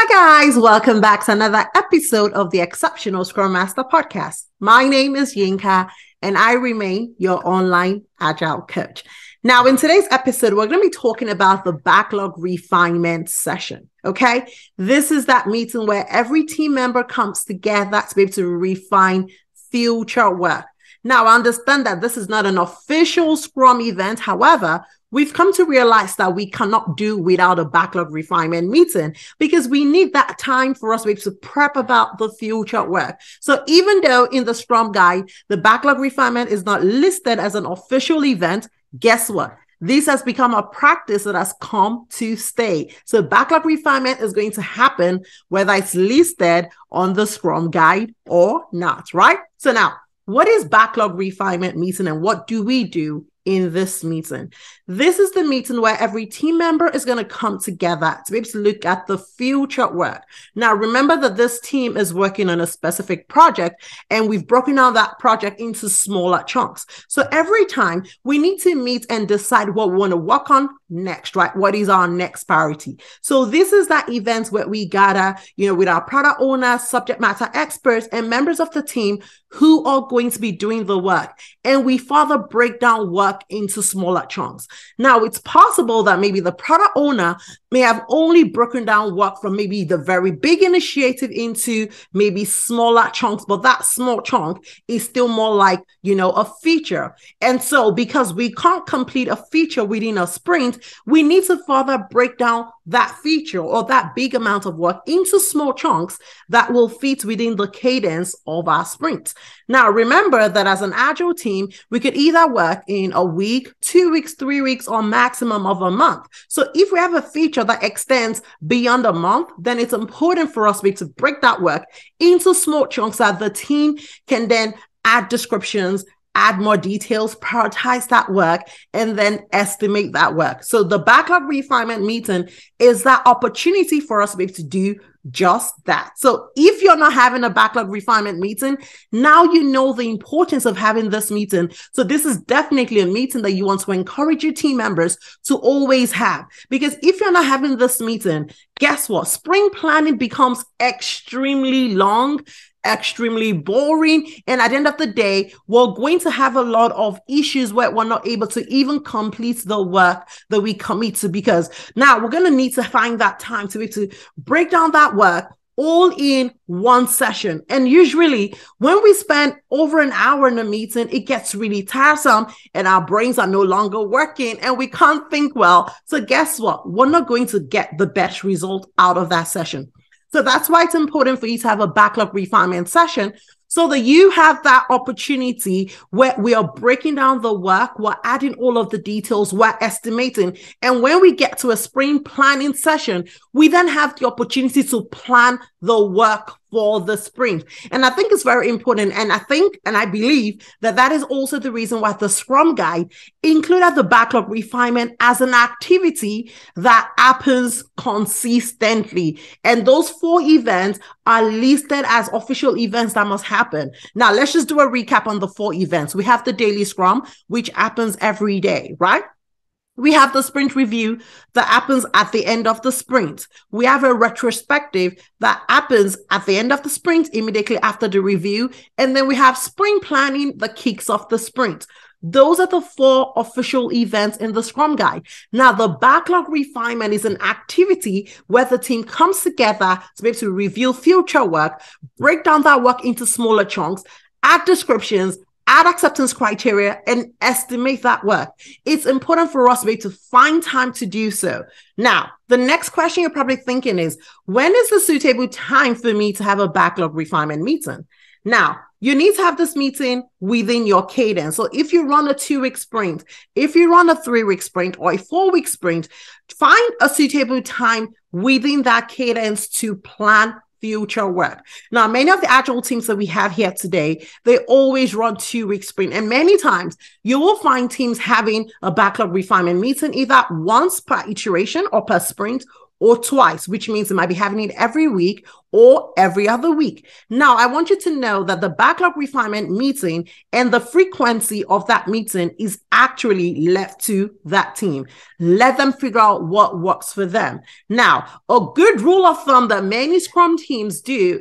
Hi guys, welcome back to another episode of the Exceptional Scrum Master Podcast. My name is Yinka and I remain your online Agile coach. Now in today's episode, we're going to be talking about the Backlog Refinement session, okay? This is that meeting where every team member comes together to be able to refine future work. Now, I understand that this is not an official Scrum event. However, we've come to realize that we cannot do without a backlog refinement meeting because we need that time for us to be able to prep about the future work. So even though in the Scrum guide, the backlog refinement is not listed as an official event, guess what? This has become a practice that has come to stay. So backlog refinement is going to happen whether it's listed on the Scrum guide or not, right? So now, what is backlog refinement meeting and what do we do in this meeting? This is the meeting where every team member is going to come together to be able to look at the future work. Now, remember that this team is working on a specific project and we've broken down that project into smaller chunks. So every time we need to meet and decide what we want to work on next, right? What is our next priority? So this is that event where we gather, with our product owners, subject matter experts, and members of the team who are going to be doing the work. And we further break down work into smaller chunks. Now, it's possible that maybe the product owner may have only broken down work from maybe the very big initiative into maybe smaller chunks, but that small chunk is still more like, a feature. And so because we can't complete a feature within a sprint, we need to further break down that feature or that big amount of work into small chunks that will fit within the cadence of our sprint. Now, remember that as an Agile team, we could either work in a week, 2 weeks, 3 weeks, or maximum of a month. So if we have a feature that extends beyond a month, then it's important for us to break that work into small chunks that the team can then add descriptions, add more details, prioritize that work, and then estimate that work. So the backlog refinement meeting is that opportunity for us to be able to do just that. So if you're not having a backlog refinement meeting, now you know the importance of having this meeting. So this is definitely a meeting that you want to encourage your team members to always have. Because if you're not having this meeting, guess what? Sprint planning becomes extremely long, extremely boring. And at the end of the day, we're going to have a lot of issues where we're not able to even complete the work that we commit to, because now we're going to need to find that time to be able to break down that work all in one session. And usually when we spend over an hour in a meeting, it gets really tiresome and our brains are no longer working and we can't think well. So guess what? We're not going to get the best result out of that session. So that's why it's important for you to have a backlog refinement session so that you have that opportunity where we are breaking down the work, we're adding all of the details, we're estimating. And when we get to a sprint planning session, we then have the opportunity to plan the work for the sprint. And I think it's very important. And I believe that is also the reason why the Scrum guide included the backlog refinement as an activity that happens consistently. And those 4 events are listed as official events that must happen. Now, let's just do a recap on the 4 events. We have the daily Scrum, which happens every day, right? We have the sprint review that happens at the end of the sprint. We have a retrospective that happens at the end of the sprint, immediately after the review. And then we have sprint planning that kicks off the sprint. Those are the 4 official events in the Scrum guide. Now, the backlog refinement is an activity where the team comes together to be able to review future work, break down that work into smaller chunks, add descriptions, add acceptance criteria, and estimate that work. It's important for us to be able to find time to do so. Now, the next question you're probably thinking is, when is the suitable time for me to have a backlog refinement meeting? Now, you need to have this meeting within your cadence. So if you run a 2-week sprint, if you run a 3-week sprint or a 4-week sprint, find a suitable time within that cadence to plan future work. Now, many of the Agile teams that we have here today, they always run 2-week sprint. And many times you will find teams having a backlog refinement meeting either once per iteration or per sprint, or twice, which means it might be having it every week or every other week. Now, I want you to know that the backlog refinement meeting and the frequency of that meeting is actually left to that team. Let them figure out what works for them. Now, a good rule of thumb that many Scrum teams do,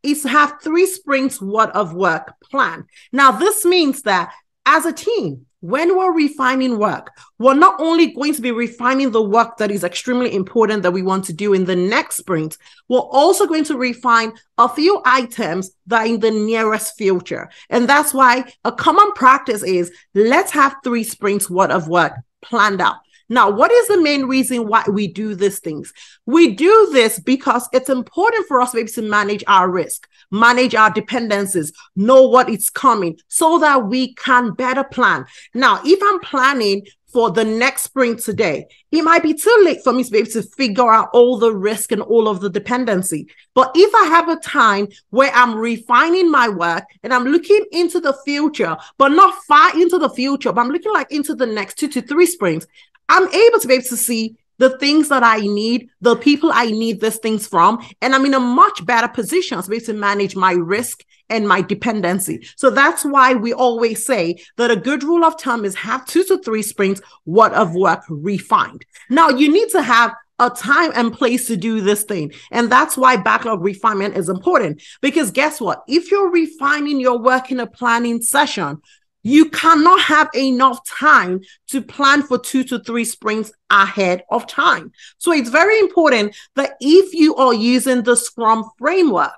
is to have 3 sprints worth of work planned. Now, this means that as a team, when we're refining work, we're not only going to be refining the work that is extremely important that we want to do in the next sprint, we're also going to refine a few items that are in the nearest future. And that's why a common practice is let's have 3 sprints worth of work planned out. Now, what is the main reason why we do these things? We do this because it's important for us to be able to manage our risk, manage our dependencies, know what is coming so that we can better plan. Now, if I'm planning for the next sprint today, it might be too late for me to be able to figure out all the risk and all of the dependency. But if I have a time where I'm refining my work and I'm looking into the future, but not far into the future, but I'm looking like into the next 2 to 3 sprints, I'm able to be able to see the things that I need, the people I need these things from, and I'm in a much better position to be able to manage my risk and my dependency. So that's why we always say that a good rule of thumb is have 2 to 3 sprints worth of work refined. Now, you need to have a time and place to do this thing. And that's why backlog refinement is important. Because guess what? If you're refining your work in a planning session, you cannot have enough time to plan for 2 to 3 sprints ahead of time. So it's very important that if you are using the Scrum framework,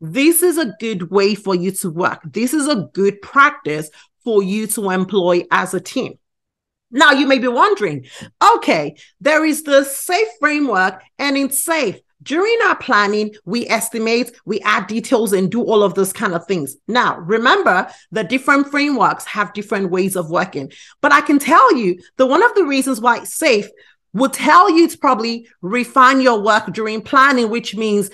this is a good way for you to work. This is a good practice for you to employ as a team. Now, you may be wondering, okay, there is the SAFE framework, and in SAFE, during our planning, we estimate, we add details and do all of those kind of things. Now, remember, the different frameworks have different ways of working. But I can tell you that one of the reasons why SAFE would tell you to probably refine your work during planning, which means,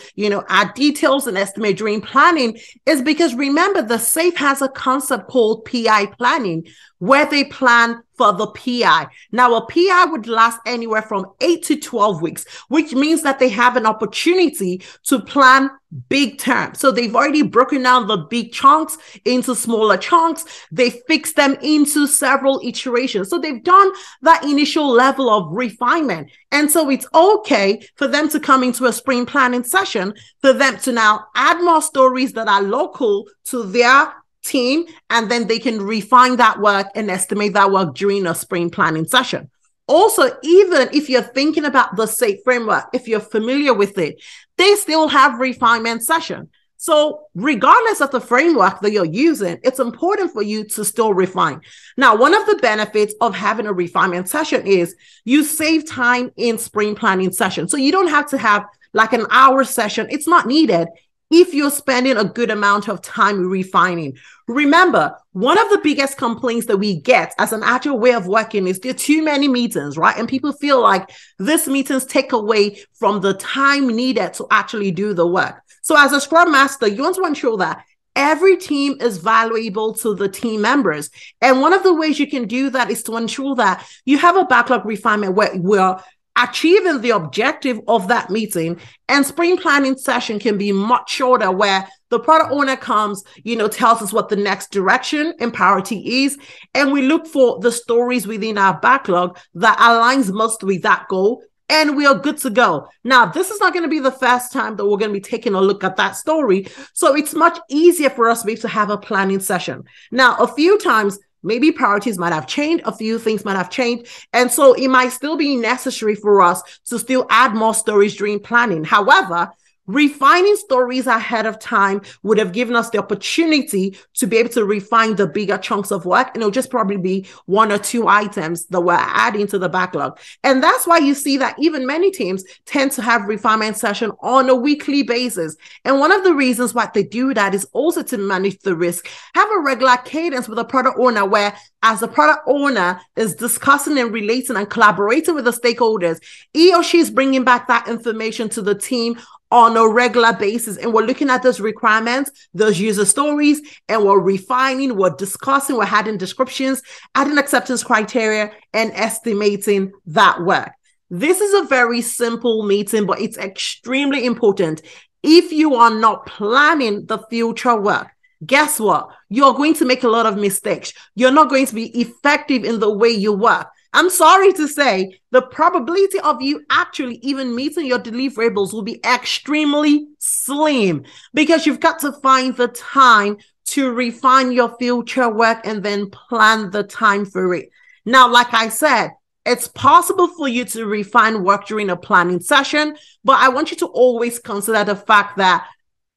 add details and estimate during planning, is because remember, the SAFE has a concept called PI planning, where they plan for the PI. Now, a PI would last anywhere from 8 to 12 weeks, which means that they have an opportunity to plan big term. So they've already broken down the big chunks into smaller chunks. They fix them into several iterations. So they've done that initial level of refinement. And so it's okay for them to come into a sprint planning session, for them to now add more stories that are local to their team, and then they can refine that work and estimate that work during a sprint planning session. Also, even if you're thinking about the SAFE framework, if you're familiar with it, they still have refinement session. So regardless of the framework that you're using, it's important for you to still refine. Now, one of the benefits of having a refinement session is you save time in sprint planning session. So you don't have to have like an hour session. It's not needed if you're spending a good amount of time refining. Remember, one of the biggest complaints that we get as an agile way of working is there are too many meetings, right? And people feel like these meetings take away from the time needed to actually do the work. So as a Scrum Master, you want to ensure that every team is valuable to the team members. And one of the ways you can do that is to ensure that you have a backlog refinement where we're achieving the objective of that meeting. And sprint planning session can be much shorter, where the product owner comes, tells us what the next direction and priority is. And we look for the stories within our backlog that aligns most with that goal. And we are good to go. Now, this is not going to be the first time that we're going to be taking a look at that story. So it's much easier for us to be able to have a planning session. Now, a few times, maybe priorities might have changed, a few things might have changed. And so it might still be necessary for us to still add more stories during planning. However, refining stories ahead of time would have given us the opportunity to be able to refine the bigger chunks of work. And it'll just probably be 1 or 2 items that we're adding to the backlog. And that's why you see that even many teams tend to have refinement session on a weekly basis. And one of the reasons why they do that is also to manage the risk. Have a regular cadence with a product owner where, as the product owner is discussing and relating and collaborating with the stakeholders, he or she is bringing back that information to the team on a regular basis. And we're looking at those requirements, those user stories, and we're refining, we're discussing, we're adding descriptions, adding acceptance criteria, and estimating that work. This is a very simple meeting, but it's extremely important. If you are not planning the future work, guess what? You're going to make a lot of mistakes. You're not going to be effective in the way you work. I'm sorry to say, the probability of you actually even meeting your deliverables will be extremely slim, because you've got to find the time to refine your future work and then plan the time for it. Now, like I said, it's possible for you to refine work during a planning session, but I want you to always consider the fact that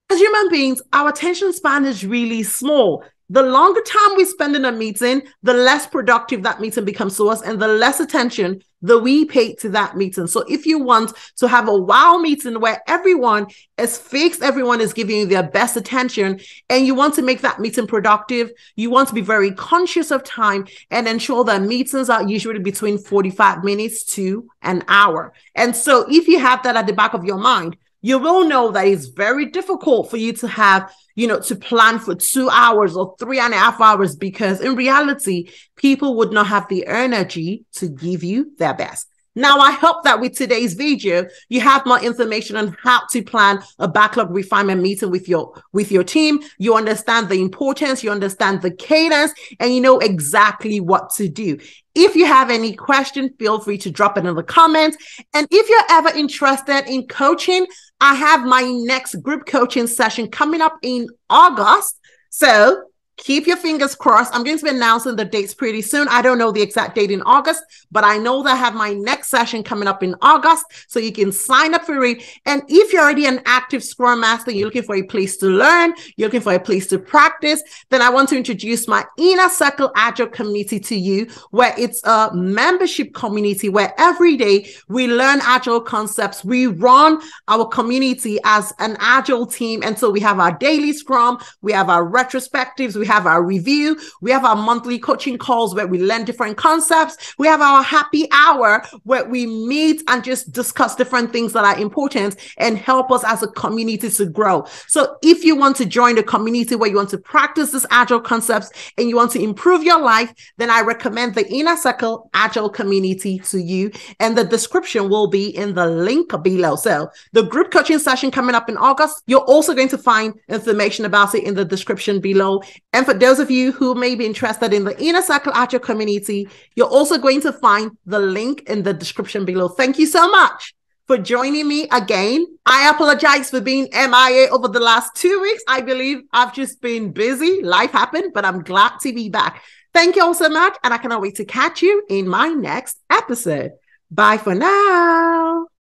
as human beings, our attention span is really small. The longer time we spend in a meeting, the less productive that meeting becomes to us and the less attention that we pay to that meeting. So if you want to have a wow meeting where everyone is fixed, everyone is giving you their best attention, and you want to make that meeting productive, you want to be very conscious of time and ensure that meetings are usually between 45 minutes to an hour. And so if you have that at the back of your mind, you will know that it's very difficult for you to have, to plan for 2 hours or 3.5 hours, because in reality, people would not have the energy to give you their best. Now, I hope that with today's video, you have more information on how to plan a backlog refinement meeting with your team. You understand the importance, you understand the cadence, and you know exactly what to do. If you have any question, feel free to drop it in the comments. And if you're ever interested in coaching, I have my next group coaching session coming up in August. So keep your fingers crossed. I'm going to be announcing the dates pretty soon. I don't know the exact date in August, but I know that I have my next session coming up in August, so you can sign up for it. And if you're already an active Scrum Master, you're looking for a place to learn, you're looking for a place to practice, then I want to introduce my Inner Circle Agile community to you, where it's a membership community where every day we learn Agile concepts. We run our community as an Agile team. And so we have our daily Scrum, we have our retrospectives, we have our review, we have our monthly coaching calls where we learn different concepts, we have our happy hour where we meet and just discuss different things that are important and help us as a community to grow. So if you want to join the community where you want to practice these Agile concepts and you want to improve your life, then I recommend the Inner Circle Agile community to you, and the description will be in the link below. So the group coaching session coming up in August, you're also going to find information about it in the description below. And for those of you who may be interested in the Inner Circle Agile community, you're also going to find the link in the description below. Thank you so much for joining me again. I apologize for being MIA over the last 2 weeks. I believe I've just been busy. Life happened, but I'm glad to be back. Thank you all so much, and I cannot wait to catch you in my next episode. Bye for now.